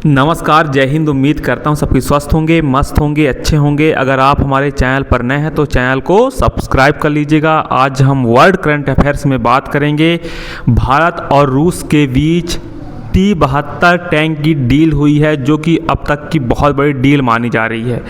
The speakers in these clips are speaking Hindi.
नमस्कार, जय हिंद। उम्मीद करता हूँ सबकी स्वस्थ होंगे, मस्त होंगे, अच्छे होंगे। अगर आप हमारे चैनल पर नए हैं तो चैनल को सब्सक्राइब कर लीजिएगा। आज हम वर्ल्ड करंट अफेयर्स में बात करेंगे। भारत और रूस के बीच T-72 टैंक की डील हुई है, जो कि अब तक की बहुत बड़ी डील मानी जा रही है।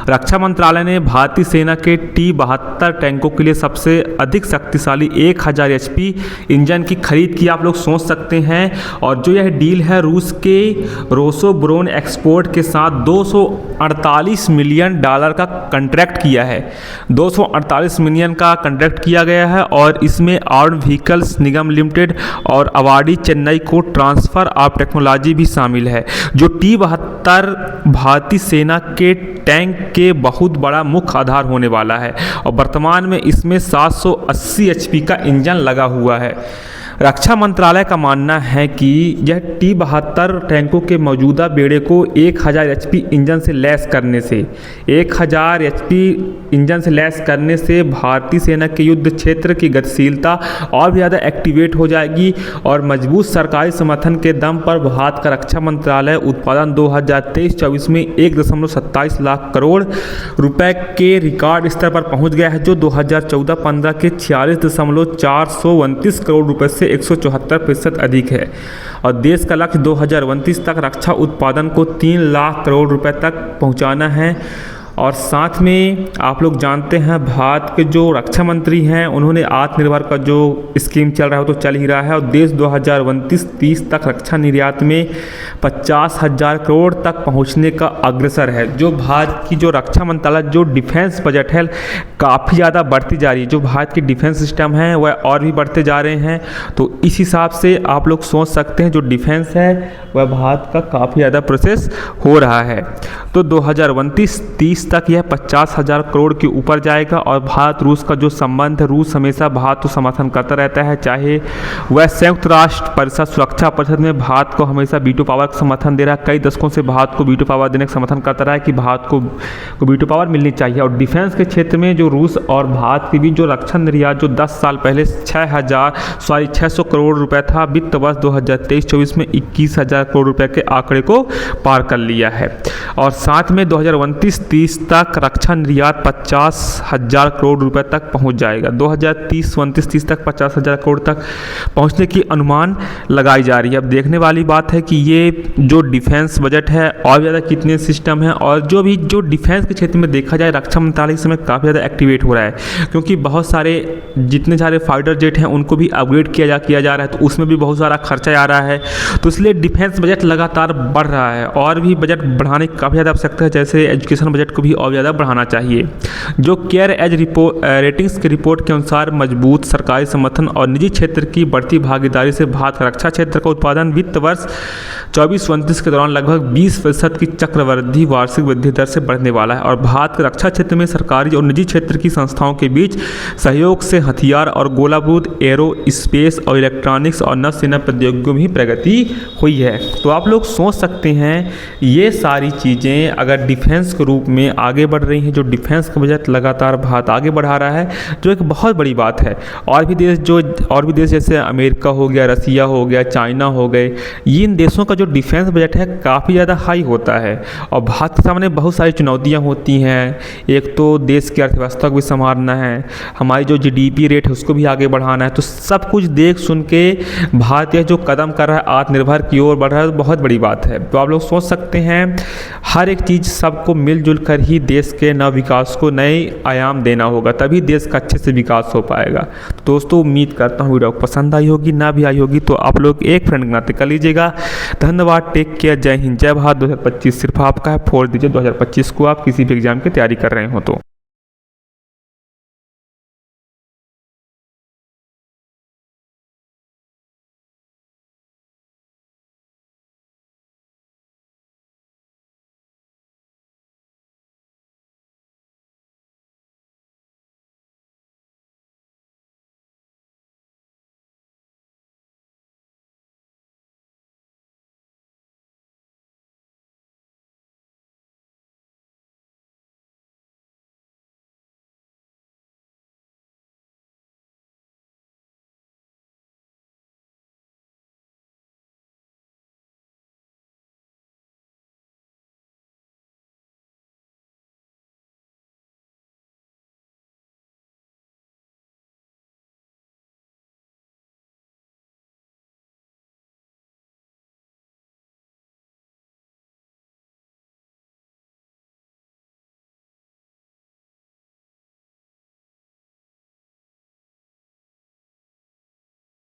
रक्षा मंत्रालय ने भारतीय सेना के T-72 टैंकों के लिए सबसे अधिक शक्तिशाली 1000 HP इंजन की खरीद की, आप लोग सोच सकते हैं। और जो यह डील है, रूस के रोसोब्रोन एक्सपोर्ट के साथ $248 मिलियन का कॉन्ट्रैक्ट किया है। 248 मिलियन का कॉन्ट्रैक्ट किया गया है और इसमें आर्म्ड व्हीकल्स निगम लिमिटेड और अवाडी चेन्नई को ट्रांसफ़र ऑफ टेक्नोलॉजी भी शामिल है। जो T-72 भारतीय सेना के टैंक के बहुत बड़ा मुख्य आधार होने वाला है और वर्तमान में इसमें 780 HP का इंजन लगा हुआ है। रक्षा मंत्रालय का मानना है कि यह T-72 टैंकों के मौजूदा बेड़े को 1000 HP इंजन से लैस करने से 1000 HP इंजन से लैस करने से भारतीय सेना के युद्ध क्षेत्र की गतिशीलता और भी ज़्यादा एक्टिवेट हो जाएगी और मजबूत सरकारी समर्थन के दम पर भारत का रक्षा मंत्रालय उत्पादन 2023-24 में 1.27 लाख करोड़ रुपए के रिकॉर्ड स्तर पर पहुंच गया है, जो 2014-15 के 46.429 करोड़ रुपए से 174% अधिक है। और देश का लक्ष्य 2029 तक रक्षा उत्पादन को 3 लाख करोड़ रुपए तक पहुंचाना है। और साथ में आप लोग जानते हैं, भारत के जो रक्षा मंत्री हैं उन्होंने आत्मनिर्भर का जो स्कीम चल रहा है वो तो चल ही रहा है और देश 2029-30 तक रक्षा निर्यात में 50,000 करोड़ तक पहुंचने का अग्रसर है। जो भारत की जो रक्षा मंत्रालय जो डिफेंस बजट है काफ़ी ज़्यादा बढ़ती जा रही है। जो भारत की डिफेंस सिस्टम है वह और भी बढ़ते जा रहे हैं, तो इस हिसाब से आप लोग सोच सकते हैं जो डिफेंस है वह भारत का काफ़ी ज़्यादा प्रोसेस हो रहा है। तो 2029-30 तक यह 50,000 करोड़ के ऊपर जाएगा। और भारत रूस का जो संबंध है, रूस हमेशा भारत को समर्थन करता रहता है, चाहे वह संयुक्त राष्ट्र परिषद सुरक्षा परिषद में भारत को हमेशा वीटो पावर का समर्थन दे रहा है। कई दशकों से भारत को वीटो पावर देने का समर्थन करता रहा है कि भारत को वीटो पावर मिलनी चाहिए। और डिफेंस के क्षेत्र में जो रूस और भारत के बीच जो रक्षा निर्यात जो 10 साल पहले 600 करोड़ रुपए था, वित्त वर्ष 2023-24 में 21,000 करोड़ रुपए के आंकड़े को पार कर लिया है। और साथ में 2029-30 तक रक्षा निर्यात 50,000 करोड़ रुपए तक पहुंच जाएगा। 2030-29-30 तक 50,000 करोड़ तक पहुंचने की अनुमान लगाई जा रही है। अब देखने वाली बात है कि ये जो डिफेंस बजट है और ज़्यादा कितने सिस्टम हैं, और जो डिफेंस के क्षेत्र में देखा जाए रक्षा मंत्रालय इस समय काफ़ी ज़्यादा एक्टिवेट हो रहा है, क्योंकि बहुत सारे जितने सारे फाइटर जेट हैं उनको भी अपग्रेड किया जा रहा है, तो उसमें भी बहुत सारा खर्चा आ रहा है। तो इसलिए डिफेंस बजट लगातार बढ़ रहा है और भी बजट बढ़ाने की काफ़ी ज़्यादा आवश्यकता है। जैसे एजुकेशन बजट को भी और ज़्यादा बढ़ाना चाहिए। जो केयर एज रेटिंग्स की रिपोर्ट के अनुसार मजबूत सरकारी समर्थन और निजी क्षेत्र की बढ़ती भागीदारी से भारत का रक्षा क्षेत्र का उत्पादन वित्त वर्ष 24-29 के दौरान लगभग 20% की चक्रवृद्धि वार्षिक वृद्धि दर से बढ़ने वाला है। और भारत के रक्षा क्षेत्र में सरकारी और निजी क्षेत्र की संस्थाओं के बीच सहयोग से हथियार और गोला बारूद, एरो स्पेस और इलेक्ट्रॉनिक्स और नौसेना प्रौद्योगिकियों में प्रगति हुई है। तो आप लोग सोच सकते हैं ये सारी चीज़ें अगर डिफेंस के रूप में आगे बढ़ रही हैं, जो डिफेंस का बजट लगातार भारत आगे बढ़ा रहा है, जो एक बहुत बड़ी बात है। और भी देश जैसे अमेरिका हो गया, रसिया हो गया, चाइना हो गए, इन देशों का जो डिफेंस बजट है काफ़ी ज़्यादा हाई होता है और भारत के सामने बहुत सारी चुनौतियाँ होती हैं। एक तो देश की अर्थव्यवस्था को भी संभालना है, हमारी जो GDP रेट है उसको भी आगे बढ़ाना है। तो सब कुछ देख सुन के भारत जो कदम कर रहा है आत्मनिर्भर की ओर बढ़ रहा है, तो बहुत बड़ी बात है। तो आप लोग सोच सकते हैं हर एक चीज़ सबको मिलजुल कर ही देश के नव विकास को नए आयाम देना होगा, तभी देश का अच्छे से विकास हो पाएगा। दोस्तों, उम्मीद करता हूँ वीडियो पसंद आई होगी, ना भी आई होगी तो आप लोग एक फ्रेंड के नाते कर लीजिएगा। धन्यवाद, टेक केयर, जय हिंद, जय भारत। 2025 सिर्फ आपका है, फोड़ दीजिए 2025 को आप किसी भी एग्जाम की तैयारी कर रहे हो तो।